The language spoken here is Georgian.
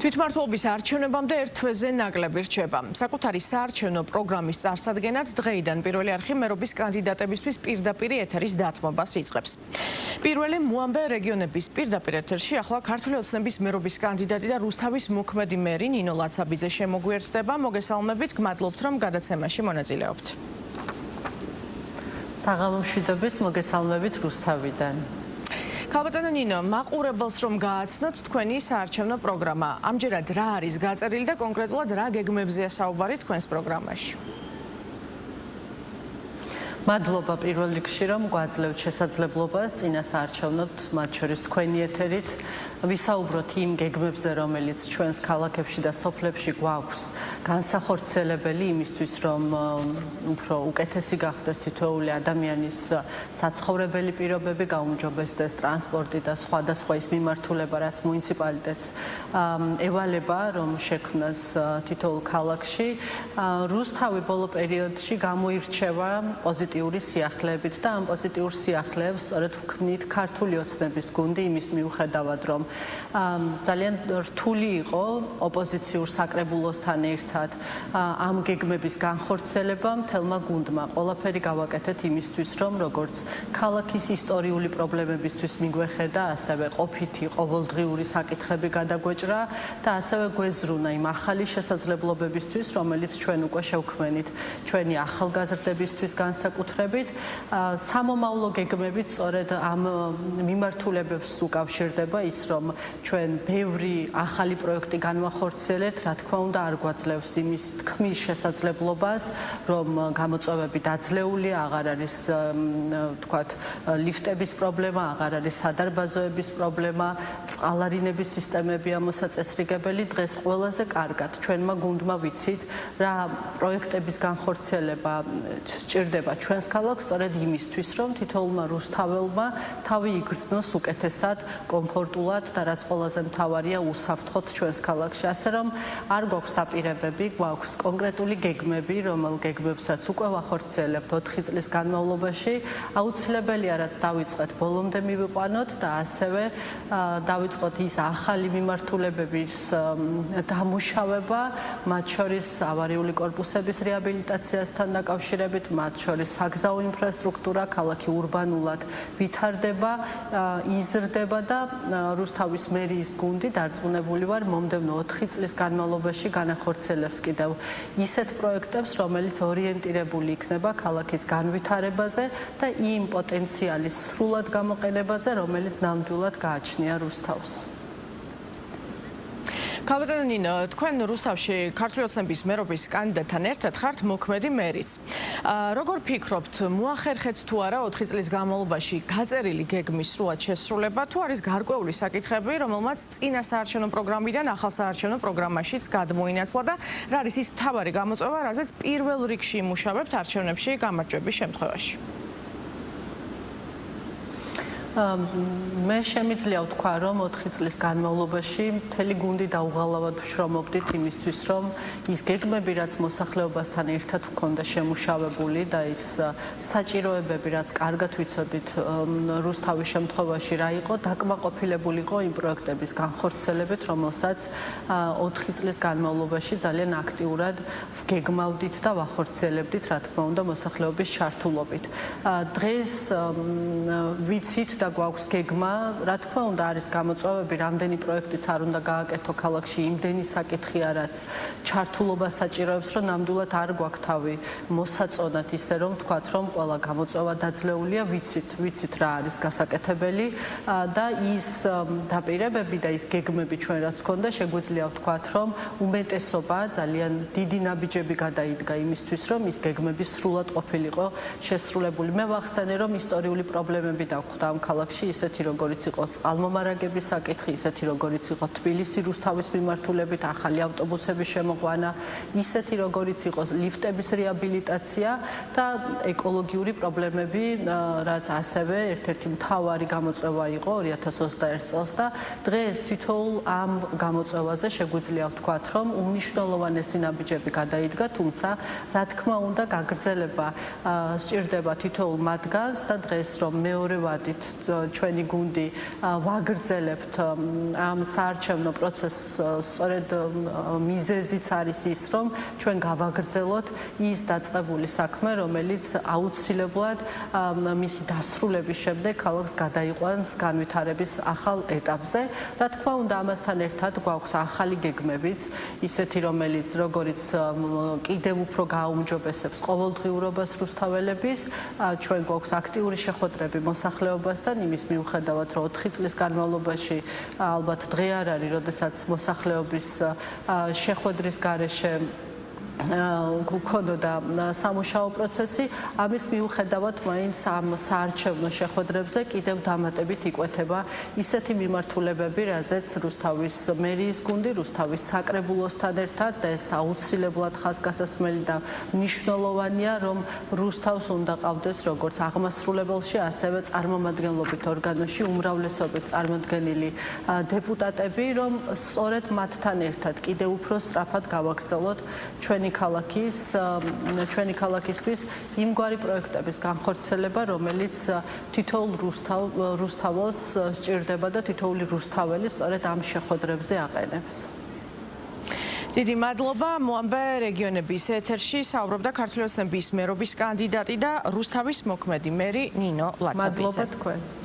თვითმმართველობის არჩევნებამდე ერთ თვეზე ნაკლები რჩება. საკუთარი საარჩევნო პროგრამის წარსადგენად დღეიდან პირველი არხი მერობის კანდიდატებისთვის პირდაპირ ეთერის დათმობას იწყებს. პირველი მოამბე რეგიონების პირდაპირ ეთერში ახლა ქართული ოცნების მერობის კანდიდატი და რუსთავის მოქმედი მერი ნინო ლაცაბიძე შემოგვიერთდება. მოგესალმებით, გმადლობთ, რომ გადაცემაში მონაწილეობთ. საღამო მშვიდობის, მოგესალმებით რუსთავიდან. ქალბატონო ნინო, მაყურებელს რომ გააცნოთ თქვენი საარჩევნო პროგრამა. ამჯერად რა არის გაწერილი და კონკრეტულად რა გეგმებზეა საუბარი თქვენს პროგრამაში? მადლობა პირველ რიგში, რომ გვაძლევთ შესაძლებლობას წინა საარჩევნოდ, მათ შორის თქვენი ეთერით, ვისაუბროთ იმ გეგმებზე, რომელიც ჩვენს ქალაქებში და სოფლებში გვაქვს განსახორციელებელი იმისთვის, რომ უფრო უკეთესი გახდეს თითოეული ადამიანის საცხოვრებელი პირობები, გაუმჯობესდეს ტრანსპორტი და სხვადასხვა ის მიმართულება, რაც მუნიციპალიტეტს ევალება, რომ შექმნას თითოეულ ქალაქში. რუსთავი ბოლო პერიოდში გამოირჩევა პოზიტიური სიახლეებით და ამ პოზიტიურ სიახლეებს სწორედ ვქმნით ქართული ოცნების გუნდი იმის მიუხედავად, რომ ძალიან რთული იყო ოპოზიციურ საკრებულოსთან ერთად ამ გეგმების განხორციელება მთელმა გუნდმა. ყველაფერი გავაკეთეთ იმისთვის, რომ როგორც ქალაქის ისტორიული პრობლემებისთვის მიგვეხედა, ასევე ყოფითი ყოველდღიური საკითხები გადაგვეჭრა და ასევე გვეზრუნა იმ ახალი შესაძლებლობებისთვის, რომელიც ჩვენ უკვე შევქმნით ჩვენი ახალგაზრდებისთვის განსაკუთრებით. სამომავლო გეგმებით სწორედ ამ მიმართულებებს უკავშირდება ის, რომ ჩვენ ბევრი ახალი პროექტი განვახორციელეთ, რა თქმა უნდა არ გვაძლევს იმის თქმის შესაძლებლობას, რომ გამოწვევები დაძლეულია, აღარ არის თქვათ ლიფტების პრობლემა, აღარ არის სადარბაზოების პრობლემა, წყალარინების სისტემებია მოსაწესრიგებელი. დღეს ყველაზე კარგად ჩვენმა გუნდმა ვიცით რა პროექტების განხორციელება სჭირდება ჩვენს ქალაქს, სწორედ იმისთვის, რომ თითოეულმა რუსთაველმა თავი იგრძნოს უკეთესად, კომფორტულად და რაც ყველაზე მთავარია უსაფრთხოდ ჩვენს ქალაქში. ასე რომ არ გვაქვს დაპირებები, გვაქვს კონკრეტული გეგმები, რომელ გეგმებსაც უკვე ვახორციელებთ 4 წლის განმავლობაში. აუცილებელია, რაც დავიწყეთ, ბოლომდე მივიყვანოთ და ასევე დავიწყოთ ის ახალი მიმართულებების დამუშავება, მათ შორის ავარიული კორპუსების რეაბილიტაციასთან დაკავშირებით, მათ შორის საგზაო ინფრასტრუქტურა, ქალაქი ურბანულად ვითარდება, იზრდება და რუსთავის მერიის გუნდი დარწმუნებული ვარ, მომდევნო 4 წლის განმავლობაში განახორციელებს კიდევ ისეთ პროექტებს, რომელიც ორიენტირებული იქნება ქალაქის განვითარებაზე და იმ პოტენციალის სრულად გამოყენებაზე, რომელიც ნამდვილად გააჩნია რუსთავს. ქალბატონო ნინო, თქვენ რუსთავში ქართული ოცნების მერობის კანდიდატთან ერთად ხართ მოქმედი მერიც. როგორ ფიქრობთ, მოახერხეთ თუ არა 4 წლის განმავლობაში გაწერილი გეგმის სრულად შესრულება, თუ არის გარკვეული საკითხები, რომელმაც წინა საარჩევნო პროგრამიდან ახალ საარჩევნო პროგრამაშიც გადმოინაცვლა და რა არის ის მთავარი გამოწვევა, რაზეც პირველ რიგში იმუშავებთ არჩევნებში გამარჯვების შემთხვევაში? მე შემიძლია ვთქვა, რომ 4 წლის განმავლობაში მთელი გუნდი დაუღალავად ვშრომობდით იმისთვის, რომ ის გეგმები, რაც მოსახლეობასთან ერთად ჰქონდა შემუშავებული და ის საჭიროებები, რაც კარგად ვიცოდით რუსთავის შემთხვევაში რა იყო, დაკმაყოფილებულიყო იმ პროექტების განხორციელებით, რომელსაც 4 წლის განმავლობაში ძალიან აქტიურად ვგეგმავდით და ვახორციელებდით, რა თქმა უნდა, მოსახლეობის ჩართულობით. დღეს ვიცით და გვაქვს გეგმა, რა თქმა უნდა არის გამოწვევები, რამდენი პროექტიც არ უნდა გააკეთო ქალაქში, იმდენი საკითხია, რაც ჩართულობას საჭიროებს, რომ ნამდვილად არ გვაქვს თავი მოსაწონად ისე რომ ვთქვათ, რომ ყველა გამოწვევა დაძლეულია, ვიცით რა არის გასაკეთებელი და ის დაპირებები და ის გეგმები ჩვენ რაც ჰქონდა, შეგვიძლია ვთქვათ, რომ უმეტესობა ძალიან დიდი ნაბიჯები გადაიდგა იმისთვის, რომ ის გეგმები სრულად ყოფილიყო შესრულებული. მე ვახსენე, რომ ისტორიული პრობლემები დაგვხვდა ამ ქალაქში, ისეთი როგორიც იყო წყალმომარაგების საკითხი, ისეთი როგორიც იყო თბილისი-რუსთავის მიმართულებით ახალი ავტობუსების შემოყვანა, ისეთი როგორიც იყო ლიფტების რეაბილიტაცია და ეკოლოგიური პრობლემები, რაც ასევე ერთ-ერთი მთავარი გამოწვევა იყო 2021 წელს და დღეს თითოეულ ამ გამოწვევაზე შეგვიძლია ვთქვათ, რომ უმნიშვნელოვანესი ნაბიჯები გადაიდგა, თუმცა რა თქმა უნდა გაგრძელება სჭირდება თითოეულ მათგანს და დღეს რომ მეორე ვადით ჩვენი გუნდი ვაგრძელებთ ამ საარჩევნო პროცესს, სწორედ მიზეზიც არის ის, რომ ჩვენ გავაგრძელოთ ის დაწყებული საქმე, რომელიც აუცილებლად მისი დასრულების შემდეგ ქალაქს გადაიყვანს განვითარების ახალ ეტაპზე. რა თქმა უნდა, ამასთან ერთად გვაქვს ახალი გეგმებიც, ისეთი, რომელიც როგორც კიდევ უფრო გააუმჯობესებს ყოველდღიურობას რუსთაველების, ჩვენ გვაქვს აქტიური შეხვედრები მოსახლეობასთან, იმის მიუხედავად, რომ 4 წლის განმავლობაში ალბათ დღე არ არის, როდესაც მოსახლეობის შეხვედრის გარეშე გქონოდა სამუშაო პროცესი, ამის მიუხედავად მაინც ამ საარჩევნო შეხვედრებზე კიდევ დამატებით იკვეთება ისეთი მიმართულებები, რაზეც რუსთავის მერიის გუნდი, რუსთავის საკრებულოსთან ერთად და ეს აუცილებლად ხაზგასასმელი და მნიშვნელოვანია, რომ რუსთავს უნდა ყავდეს როგორც აღმასრულებელში, ასევე წარმომადგენლობით ორგანოში უმრავლესობით წარმოდგენილი დეპუტატები, რომ სწორედ მათთან ერთად კიდევ უფრო სწრაფად გავაგრძელოთ ჩვენი ქალაქისთვის იმგვარი პროექტების განხორციელება, რომელიც თითოეულ რუსთაველს სჭირდება და თითოეული რუსთაველი სწორედ ამ შეხვედრებზე აყენებს. დიდი მადლობა. მოამბე რეგიონების ეთერში საუბრობდა ქართული ოცნების მერობის კანდიდატი და რუსთავის მოქმედი მერი ნინო ლაცაბიძე. მადლობა თქვენ.